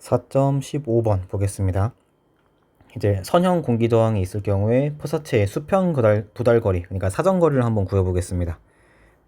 4.15번 보겠습니다. 이제 선형 공기 저항이 있을 경우에 포사체의 수평 도달거리, 그러니까 사정거리를 한번 구해보겠습니다.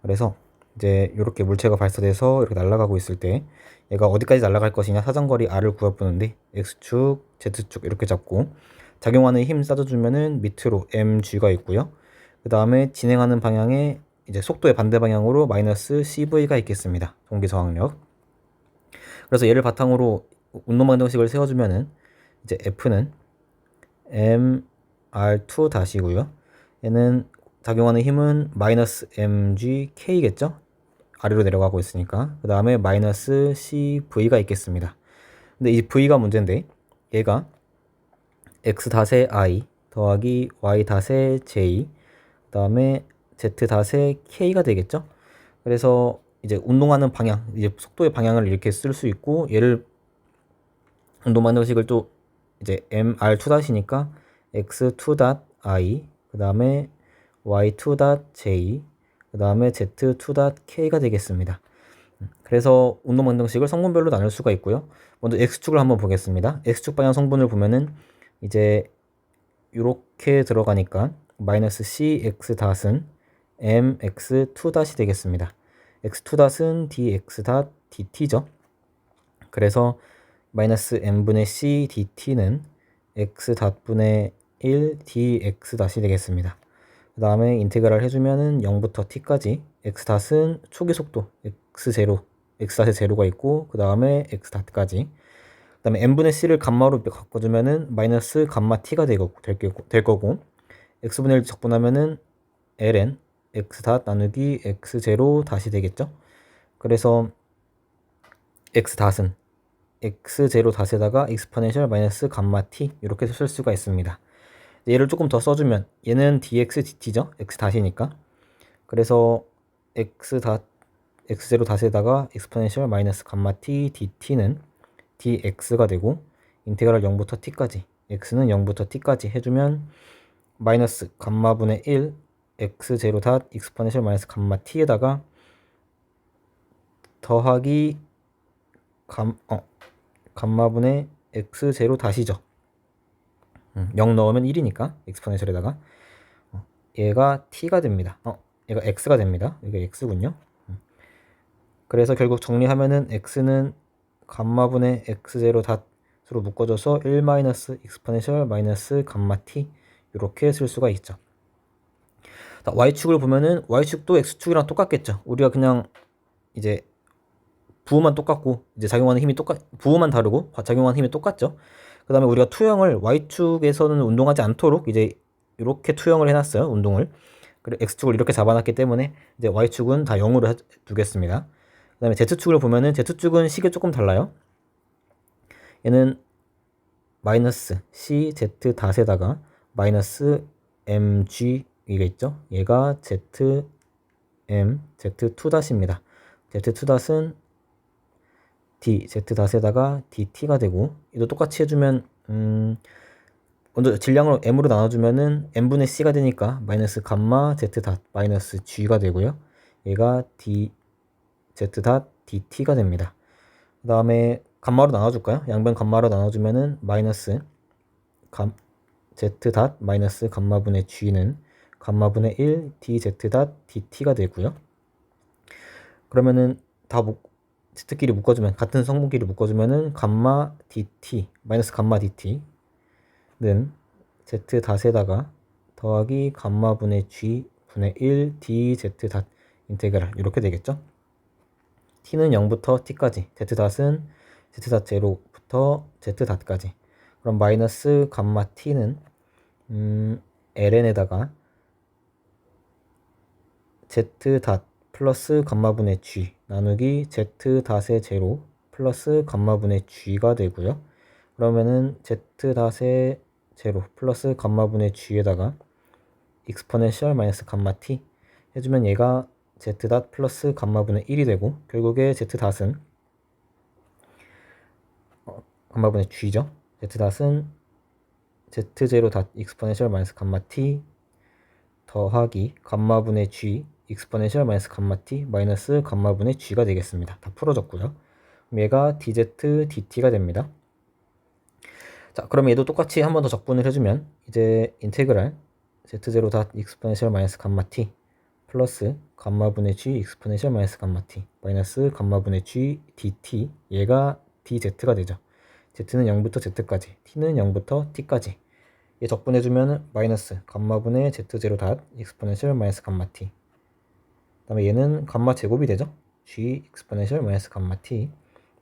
그래서 이제 이렇게 물체가 발사돼서 이렇게 날아가고 있을 때 얘가 어디까지 날아갈 것이냐, 사정거리 R을 구해보는데 X축, Z축 이렇게 잡고 작용하는 힘 따져주면은 밑으로 mg가 있고요. 그 다음에 진행하는 방향에 이제 속도의 반대 방향으로 마이너스 cv가 있겠습니다. 공기 저항력. 그래서 얘를 바탕으로 운동방정식을 세워주면은 이제 F는 mr2 다시고요. 얘는 작용하는 힘은 마이너스 mgk겠죠? 아래로 내려가고 있으니까. 그 다음에 마이너스 cv가 있겠습니다. 근데 이 v가 문제인데 얘가 x 닷의 i 더하기 y 닷의 j 그 다음에 z 닷의 k가 되겠죠? 그래서 이제 운동하는 방향, 이제 속도의 방향을 이렇게 쓸 수 있고, 얘를 운동방정식을 또 이제 mr2-이니까 x2.i 그 다음에 y2.j 그 다음에 z2.k가 되겠습니다. 그래서 운동방정식을 성분별로 나눌 수가 있고요. 먼저 x축을 한번 보겠습니다. x축 방향 성분을 보면은 이제 이렇게 들어가니까 마이너스 cx 닷은 mx2 되겠습니다. x2 닷은 dx 닷 dt죠. 그래서 마이너스 m분의 c dt는 x 닷분의 1 dx 닷이 되겠습니다. 그 다음에 인테그랄 해주면은 0부터 t까지 x 닷은 초기 속도 x0, x 닷에 제로가 있고 그 다음에 x 닷까지. 그 다음에 m분의 c를 감마로 바꿔주면은 마이너스 감마 t가 될 거고 x분의 1 적분하면은 ln x 닷 나누기 x0 닷이 되겠죠. 그래서 x 닷은 x0 닷에다가 익스포넨셜 마이너스 감마 t 이렇게 쓸 수가 있습니다. 얘를 조금 더 써주면 얘는 dx dt죠. x 닷이니까. 그래서 x0 닷에다가 익스포넨셜 마이너스 감마 t dt는 dx가 되고 인테그랄 0부터 t까지 x는 0부터 t까지 해주면 마이너스 감마분의 1 x0 닷 익스포넨셜 마이너스 감마 t에다가 더하기 감마분의 x0 닷이죠. 0 넣으면 1이니까 익스포넨셜에다가 얘가 t가 됩니다. 얘가 x가 됩니다. 이게 x군요. 그래서 결국 정리하면은 x는 감마분의 x0 닷으로 묶어져서 1 마이너스 익스포넨셜 마이너스 감마 t 이렇게 쓸 수가 있죠. y축을 보면은 y축도 x축이랑 똑같겠죠. 우리가 그냥 이제 부호만 똑같고 이제 작용하는 힘이 부호만 다르고 작용하는 힘이 똑같죠. 그 다음에 우리가 투영을 y축에서는 운동하지 않도록 이제 이렇게 투영을 해놨어요. 운동을. 그리고 x축을 이렇게 잡아놨기 때문에 이제 y축은 다 0으로 두겠습니다. 그 다음에 z축을 보면은 z축은 식이 조금 달라요. 얘는 마이너스 cz 닷에다가 마이너스 mg가 있죠. 얘가 z2 닷입니다. z2 닷은 dz 닷에다가 dt가 되고 이도 똑같이 해주면 먼저 질량으로 m으로 나눠주면은 m분의 c가 되니까 마이너스 감마 z 닷 마이너스 g가 되고요. 얘가 dz 닷 dt가 됩니다. 그 다음에 감마로 나눠줄까요? 양변 감마로 나눠주면은 마이너스 z 닷 마이너스 감마분의 g는 감마분의 1 dz 닷 dt가 되고요. 그러면은 다 z끼리 묶어주면 같은 성분끼리 묶어주면은 감마 dt 마이너스 감마 dt는 z 닷에다가 더하기 감마분의 g 분의 1 dz 닷 인테그랄 이렇게 되겠죠. t는 0부터 t까지 z 닷은 z 닷 제로부터 z 닷까지. 그럼 마이너스 감마 t는 ln에다가 z 닷 플러스 감마분의 g 나누기 z 닷의 제로 플러스 감마분의 g가 되고요. 그러면은 z 닷의 제로 플러스 감마분의 g에다가 익스포넨셜 마이너스 감마 t 해주면 얘가 z 닷 플러스 감마분의 1이 되고 결국에 z 닷은 감마분의 g죠. z 닷은 z0 닷 익스포넨셜 마이너스 감마 t 더하기 감마분의 g 익스포넨셜 마이너스 감마 t 마이너스 감마분의 g가 되겠습니다. 다 풀어졌고요. 그럼 얘가 dz dt가 됩니다. 자, 그럼 얘도 똑같이 한 번 더 적분을 해주면 이제 인테그랄 z0 닷 익스포넨셜 마이너스 감마 t 플러스 감마분의 g 익스포넨셜 마이너스 감마 t 마이너스 감마분의 g dt 얘가 dz가 되죠. z는 0부터 z까지, t는 0부터 t까지. 얘 적분해주면 마이너스 감마분의 z0 닷 익스포넨셜 마이너스 감마 t. 그 다음에 얘는 감마 제곱이 되죠. g 익스포넨셜 마이너스 감마 t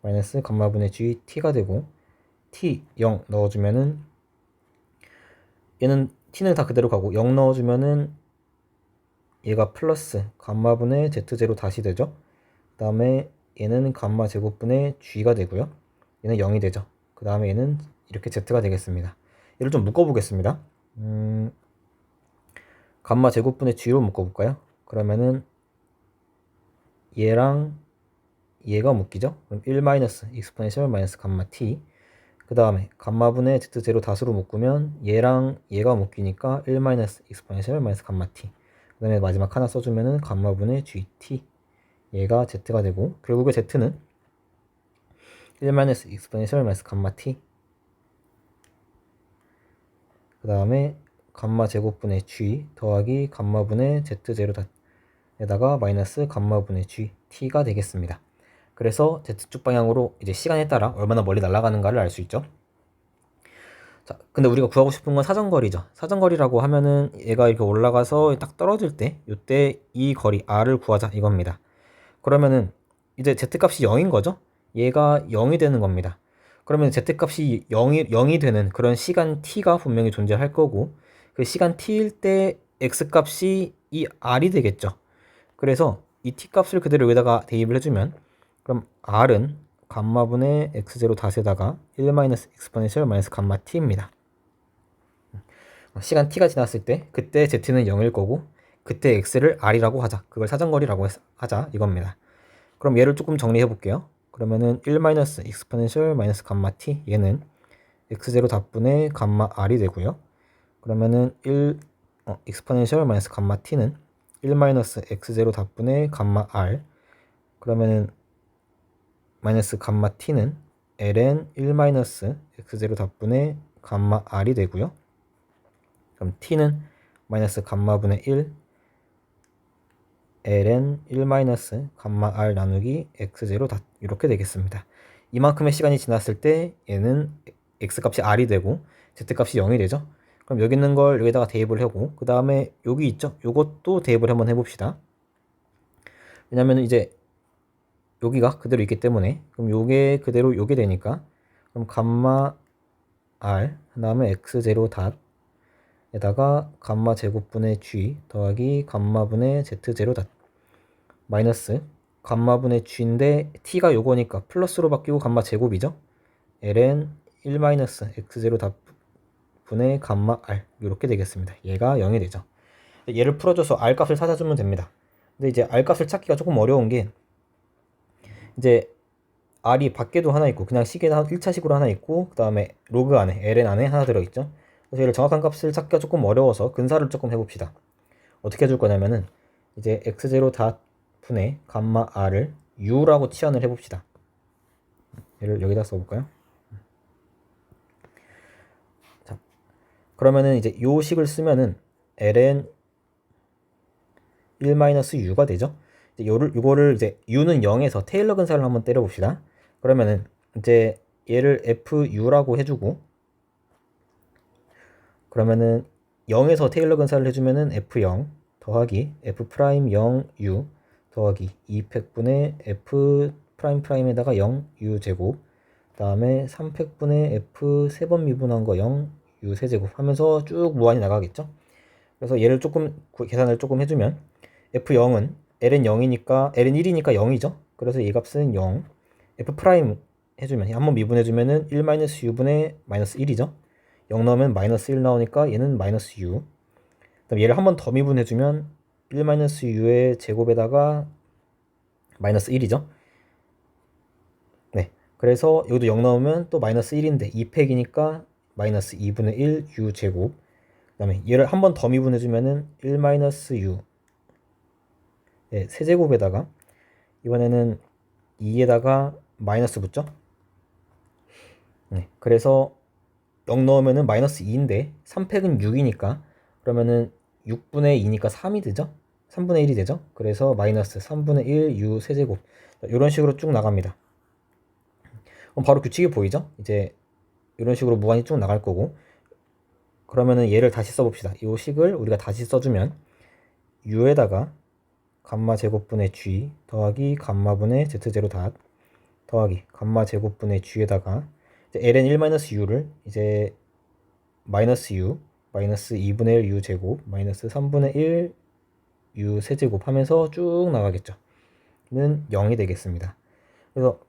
마이너스 감마분의 g t가 되고 t 0 넣어주면은 얘는 t는 다 그대로 가고 0 넣어주면은 얘가 플러스 감마분의 z0 다시 되죠. 그 다음에 얘는 감마 제곱분의 g가 되고요. 얘는 0이 되죠. 그 다음에 얘는 이렇게 z가 되겠습니다. 얘를 좀 묶어보겠습니다. 감마 제곱분의 g로 묶어볼까요? 그러면은 얘랑 얘가 묶이죠. 그럼 1 마이너스 익스포넨셜 마이너스 감마 t. 그 다음에 감마분의 z0 다수로 묶으면 얘랑 얘가 묶이니까 1 마이너스 익스포넨셜 마이너스 감마 t. 그 다음에 마지막 하나 써주면은 감마분의 gt. 얘가 z가 되고 결국에 z는 1 마이너스 익스포넨셜 마이너스 감마 t. 그 다음에 감마 제곱분의 g 더하기 감마분의 z0 에다가 마이너스 감마분의 gt가 되겠습니다. 그래서 z축 방향으로 이제 시간에 따라 얼마나 멀리 날아가는가를 알 수 있죠. 자, 근데 우리가 구하고 싶은 건 사정거리죠. 사정거리라고 하면은 얘가 이렇게 올라가서 딱 떨어질 때, 이때 이 거리 r을 구하자 이겁니다. 그러면은 이제 z값이 0인 거죠. 얘가 0이 되는 겁니다. 그러면 z값이 0이 되는 그런 시간 t가 분명히 존재할 거고 그 시간 t일 때 x값이 이 r이 되겠죠. 그래서 이 t값을 그대로 여기다가 대입을 해주면 그럼 r은 감마분의 x0 닷에다가 1 마이너스 익스포넨셜 마이너스 감마 t입니다. 시간 t가 지났을 때 그때 z는 0일 거고 그때 x를 r이라고 하자. 그걸 사정거리라고 하자 이겁니다. 그럼 얘를 조금 정리해 볼게요. 그러면은 1 마이너스 익스포넨셜 마이너스 감마 t 얘는 x0 닷분의 감마 r이 되고요. 그러면은 익스포넨셜 마이너스 감마 t는 1 마이너스 x0 닷분의 감마 r. 그러면은 마이너스 감마 t는 ln 1 마이너스 x0 닷분의 감마 r이 되고요. 그럼 t는 마이너스 감마분의 1 ln 1 마이너스 감마 r 나누기 x0 닷 이렇게 되겠습니다. 이만큼의 시간이 지났을 때 얘는 x값이 r이 되고 z값이 0이 되죠. 그럼 여기 있는 걸 여기다가 대입을 하고 그 다음에 여기 있죠. 요것도 대입을 한번 해봅시다. 왜냐면 이제 여기가 그대로 있기 때문에 그럼 요게 그대로 요게 되니까 그럼 감마 r 그 다음에 x0 닷에다가 감마 제곱분의 g 더하기 감마분의 z0 닷 마이너스 감마분의 g인데 t가 요거니까 플러스로 바뀌고 감마 제곱이죠. ln 1 마이너스 x0 닷 분의 감마 r 이렇게 되겠습니다. 얘가 0이 되죠. 얘를 풀어줘서 r 값을 찾아주면 됩니다. 근데 이제 r 값을 찾기가 조금 어려운 게 이제 r이 밖에도 하나 있고 그냥 식에 1차식으로 하나 있고 그 다음에 로그 안에 ln 안에 하나 들어있죠. 그래서 얘를 정확한 값을 찾기가 조금 어려워서 근사를 조금 해봅시다. 어떻게 해줄 거냐면은 이제 x0 닷 분의 감마 r을 u라고 치환을 해봅시다. 얘를 여기다 써볼까요? 자, 그러면은 이제 요 식을 쓰면은 ln 1-u가 되죠. 이제 요거를 이제 u는 0에서 테일러 근사를 한번 때려봅시다. 그러면은 이제 얘를 fu라고 해주고 그러면은 0에서 테일러 근사를 해주면은 f0 더하기 f'0u 더하기 2팩분의 f''에다가 0u 제곱 그 다음에 3팩분의 f 3번 미분한 거 0u 세제곱 하면서 쭉 무한히 나가겠죠. 그래서 얘를 조금 계산을 조금 해주면 f0은 ln 0이니까 ln 1이니까 0이죠. 그래서 이 값은 0 f' 해주면 한번 미분해주면은 1-u분의 -1이죠. 0 넣으면 -1 나오니까 얘는 -u. 그다음 얘를 한번 더 미분해주면 1-u의 제곱에다가 -1이죠. 네. 그래서 여기도 0 넣으면 또 -1인데 2팩이니까 -2분의 1 u 제곱. 그다음에 얘를 한번 더 미분해주면은 1-u 네, 세제곱에다가 이번에는 2에다가 마이너스 붙죠. 네. 그래서 0 넣으면은 마이너스 2인데 3팩은 6이니까 그러면은 6분의 2니까 3이 되죠? 3분의 1이 되죠? 그래서 마이너스 3분의 1 u 세제곱 이런 식으로 쭉 나갑니다. 그럼 바로 규칙이 보이죠? 이제 이런 식으로 무한히 쭉 나갈 거고 그러면은 얘를 다시 써봅시다. 이 식을 우리가 다시 써주면 u에다가 감마 제곱분의 g 더하기 감마분의 z0 닷 더하기 감마 제곱분의 g에다가 ln 1-u를 이제 마이너스 u 마이너스 2분의 1 u 제곱 마이너스 3분의 1 u 세제곱 하면서 쭉 나가겠죠. 는 0이 되겠습니다. 그래서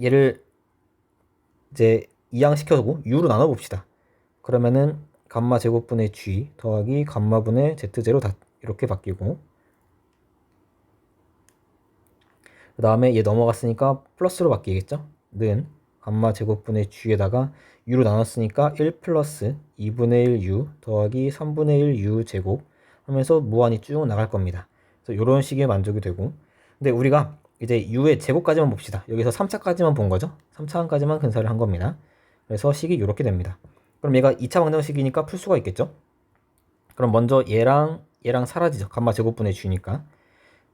얘를 이제 이항시켜주고 u로 나눠봅시다. 그러면은 감마 제곱분의 g 더하기 감마분의 z0 닷 이렇게 바뀌고 그 다음에 얘 넘어갔으니까 플러스로 바뀌겠죠? 는 감마 제곱분의 g에다가 u로 나눴으니까 1 플러스 2분의 1 u 더하기 3분의 1 u 제곱 하면서 무한히 쭉 나갈 겁니다. 그래서 이런 식의 만족이 되고 근데 우리가 이제 u의 제곱까지만 봅시다. 여기서 3차까지만 본 거죠. 3차까지만 근사를 한 겁니다. 그래서 식이 이렇게 됩니다. 그럼 얘가 2차 방정식이니까 풀 수가 있겠죠? 그럼 먼저 얘랑 사라지죠. 감마 제곱분의 g니까.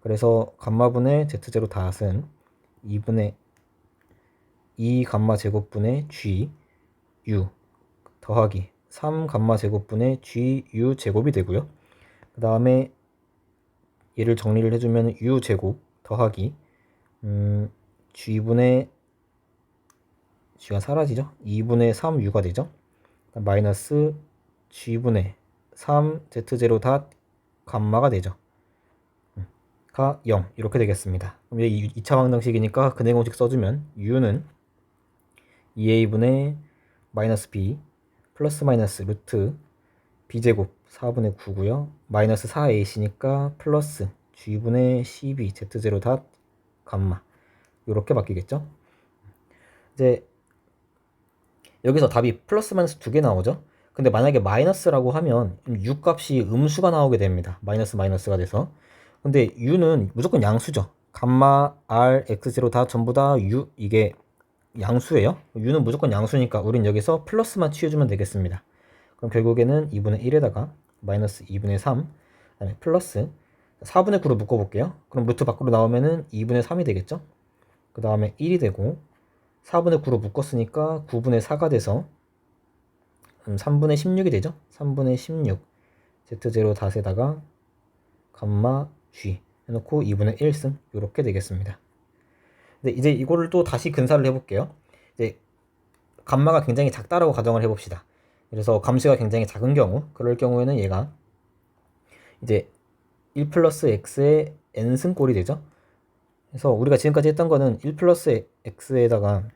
그래서 감마분의 z0 닷은 2분의 2 감마 제곱분의 g u 더하기 3 감마 제곱분의 g u 제곱이 되고요. 그 다음에 얘를 정리를 해주면 u 제곱 더하기 g분의 g가 사라지죠. 2분의 3u가 되죠. 마이너스 g분의 3 z0 닷 감마가 되죠. 가 0 이렇게 되겠습니다. 그럼 여기 2차 방정식이니까 근해 공식 써주면 u는 2a분의 마이너스 b 플러스 마이너스 루트 b제곱 4분의 9고요. 마이너스 4ac니까 플러스 g분의 12 z0 닷 감마 이렇게 바뀌겠죠. 이제 여기서 답이 플러스 마이너스 두 개 나오죠. 근데 만약에 마이너스라고 하면 u 값이 음수가 나오게 됩니다. 마이너스가 돼서 근데 u는 무조건 양수죠. 감마 r x0 다 전부 다 u 이게 양수예요. u는 무조건 양수니까 우린 여기서 플러스만 취해주면 되겠습니다. 그럼 결국에는 2분의 1에다가 마이너스 2분의 3 그다음에 플러스 4분의 9로 묶어볼게요. 그럼 루트 밖으로 나오면은 2분의 3이 되겠죠. 그 다음에 1이 되고 4분의 9로 묶었으니까 9분의 4가 돼서 3분의 16이 되죠. 3분의 16 z0 닷에다가 감마 g 해놓고 2분의 1승 이렇게 되겠습니다. 근데 이제 이거를 또 다시 근사를 해볼게요. 이제 감마가 굉장히 작다라고 가정을 해봅시다. 그래서 감수가 굉장히 작은 경우 그럴 경우에는 얘가 이제 1 플러스 x의 n승 꼴이 되죠. 그래서 우리가 지금까지 했던 거는 1 플러스 x에다가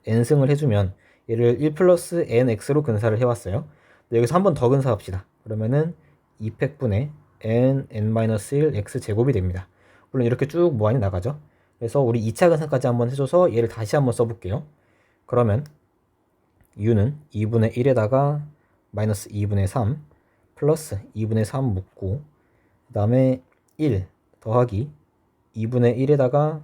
n승을 해주면 얘를 1 플러스 nx로 근사를 해왔어요. 여기서 한 번 더 근사합시다. 그러면은 2팩분의 n-1 x 제곱이 됩니다. 물론 이렇게 쭉 무한히 나가죠. 그래서 우리 2차 근사까지 한번 해줘서 얘를 다시 한번 써볼게요. 그러면 u는 2분의 1에다가 마이너스 2분의 3 플러스 2분의 3 묶고 그 다음에 1 더하기 2분의 1에다가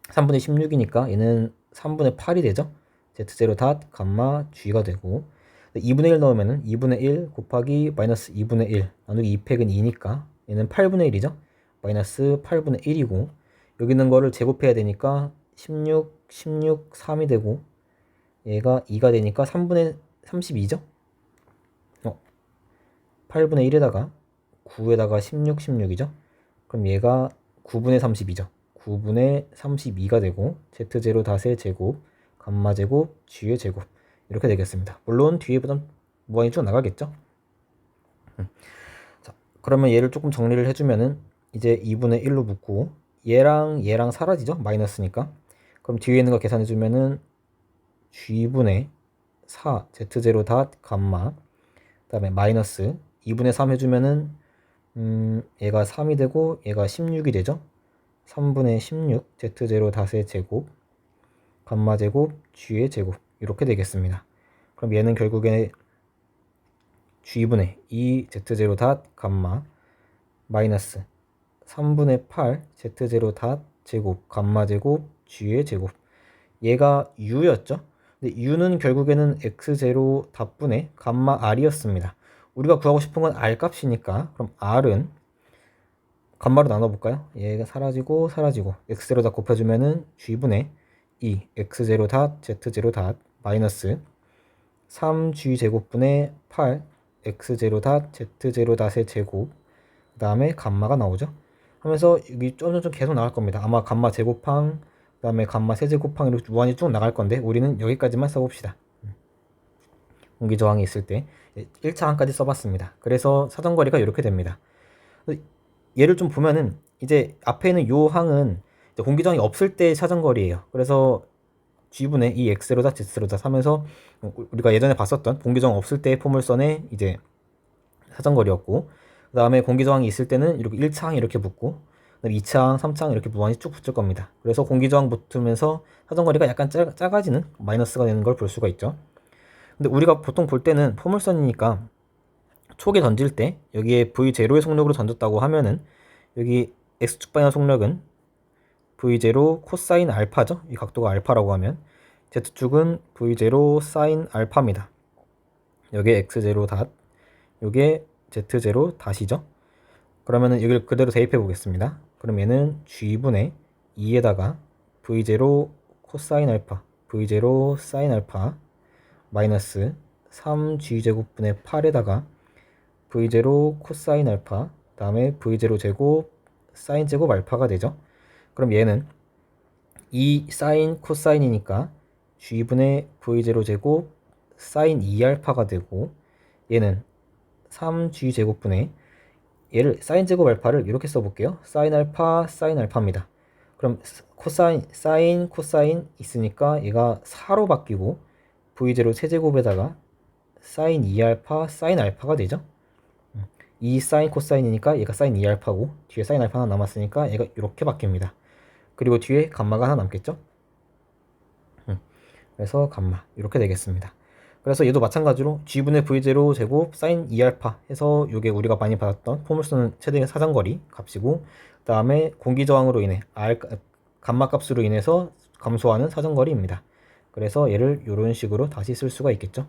3분의 16이니까 얘는 3분의 8이 되죠. z0 닷 감마 g가 되고 2분의 1 넣으면은 2분의 1 곱하기 마이너스 2분의 1 나누기 2팩은 2니까 얘는 8분의 1이죠. 마이너스 8분의 1이고 여기 있는 거를 제곱해야 되니까 16, 3이 되고 얘가 2가 되니까 3분의 32죠. 8분의 1에다가 9에다가 16이죠. 그럼 얘가 9분의 32죠. 9분의 32가 되고 z0 닷의 제곱 감마 제곱 g의 제곱 이렇게 되겠습니다. 물론 뒤에보다 무한히 쭉 나가겠죠. 자, 그러면 얘를 조금 정리를 해주면은 이제 2분의 1로 묶고 얘랑 사라지죠. 마이너스니까. 그럼 뒤에 있는 거 계산해주면은 g분의 4 z0 닷 감마 그 다음에 마이너스 2분의 3 해주면은 얘가 3이 되고 얘가 16이 되죠. 3분의 16 z0 닷의 제곱 감마 제곱 g의 제곱 이렇게 되겠습니다. 그럼 얘는 결국에 g분의 2 z0 닷 감마 마이너스 3분의 8 z0 닷 제곱 감마 제곱 g의 제곱 얘가 u였죠. 근데 u는 결국에는 x0 답분의 감마 r이었습니다. 우리가 구하고 싶은 건 r 값이니까 그럼 r은 감마로 나눠볼까요? 얘가 사라지고 사라지고 x0 다 곱해주면은 g분의 2 x0 닷 z0 닷 마이너스 3g 제곱분의 8 x0 닷 z0 닷의 제곱 그 다음에 감마가 나오죠. 하면서 여기 점점 계속 나갈 겁니다. 아마 감마 제곱항 그 다음에 감마 세제곱항 이렇게 무한히 쭉 나갈 건데 우리는 여기까지만 써봅시다. 공기저항이 있을 때 1차 항까지 써봤습니다. 그래서 사정거리가 이렇게 됩니다. 얘를 좀 보면은 이제 앞에 있는 요 항은 공기저항이 없을 때 사정거리예요. 그래서 g분의 이 x로다 z로다 하면서 우리가 예전에 봤었던 공기저항 없을 때의 포물선의 이제 사정거리였고, 그 다음에 공기저항이 있을 때는 이렇게 1차항 이렇게 붙고 2차항, 3차항 이렇게 무한히 쭉 붙을 겁니다. 그래서 공기저항 붙으면서 사정거리가 약간 작아지는 마이너스가 되는 걸 볼 수가 있죠. 근데 우리가 보통 볼 때는 포물선이니까 촉에 던질 때 여기에 V0의 속력으로 던졌다고 하면은 여기 X축 방향 속력은 V0 코사인 알파죠. 이 각도가 알파라고 하면 Z축은 V0 사인 알파입니다. 여기에 X0 닷, 요게 Z0 닷이죠. 그러면은 여기를 그대로 대입해 보겠습니다. 그럼 얘는 G분의 2에다가 V0 코사인 알파, V0 사인 알파 마이너스 3G제곱분의 8에다가 V0 코사인 알파 다음에 V0 제곱 사인 제곱 알파가 되죠. 그럼 얘는 이 사인 코사인이니까 G분의 V0 제곱 사인 2알파가 되고 얘는 3G 제곱분의 얘를 사인 제곱 알파를 이렇게 써볼게요. 사인 알파 사인 알파입니다. 그럼 코사인 사인 코사인 있으니까 얘가 4로 바뀌고 V0 세제곱에다가 사인 2알파 사인 알파가 되죠. 이 사인 코사인이니까 얘가 사인 2알파고 뒤에 사인 알파 하나 남았으니까 얘가 이렇게 바뀝니다. 그리고 뒤에 감마가 하나 남겠죠. 그래서 감마 이렇게 되겠습니다. 그래서 얘도 마찬가지로 g분의 v0 제곱 사인 2알파 해서 이게 우리가 많이 받았던 포물선 최대 사정거리 값이고, 그 다음에 공기저항으로 인해 감마 값으로 인해서 감소하는 사정거리입니다. 그래서 얘를 이런 식으로 다시 쓸 수가 있겠죠.